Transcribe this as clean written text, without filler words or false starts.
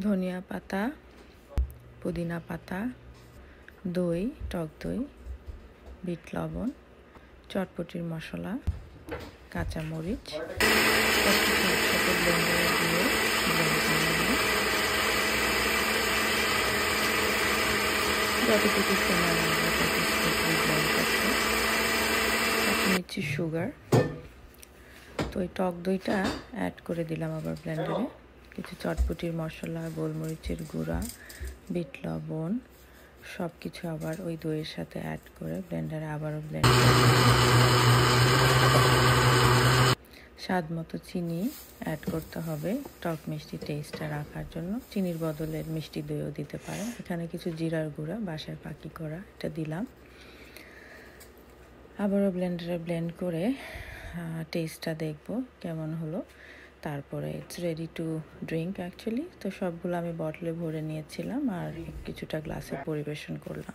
ধনিয়া পাতা, পুদিনা পাতা, দই, টক দই, বিট লবণ, চটপটির মশলা, কাঁচামরিচ একসাথে ব্লেন্ডারে দিয়ে যতটুকু সময় লাগবে ব্লেন্ড করতে। এখন নিচ্ছি সুগার। তো ওই টক দইটা অ্যাড করে দিলাম আবার ব্লেন্ডারে। কিছু চটপটির মশলা, গোলমরিচের গুঁড়া, বিট লবণ সব কিছু আবার ওই দইয়ের সাথে অ্যাড করে ব্লেন্ডারে আবারও ব্লেন্ড করে স্বাদ মতো চিনি অ্যাড করতে হবে টক মিষ্টি টেস্টটা রাখার জন্য। চিনির বদলে মিষ্টি দইও দিতে পারেন। এখানে কিছু জিরার গুঁড়া বাসায় পাকি করা, এটা দিলাম। আবারও ব্লেন্ডারে ব্লেন্ড করে টেস্টটা দেখব কেমন হলো। তারপরে it's ready to drink actually. তো সবগুলো আমি বটলে ভরে নিয়েছিলাম আর কিছুটা গ্লাসে পরিবেশন করলাম।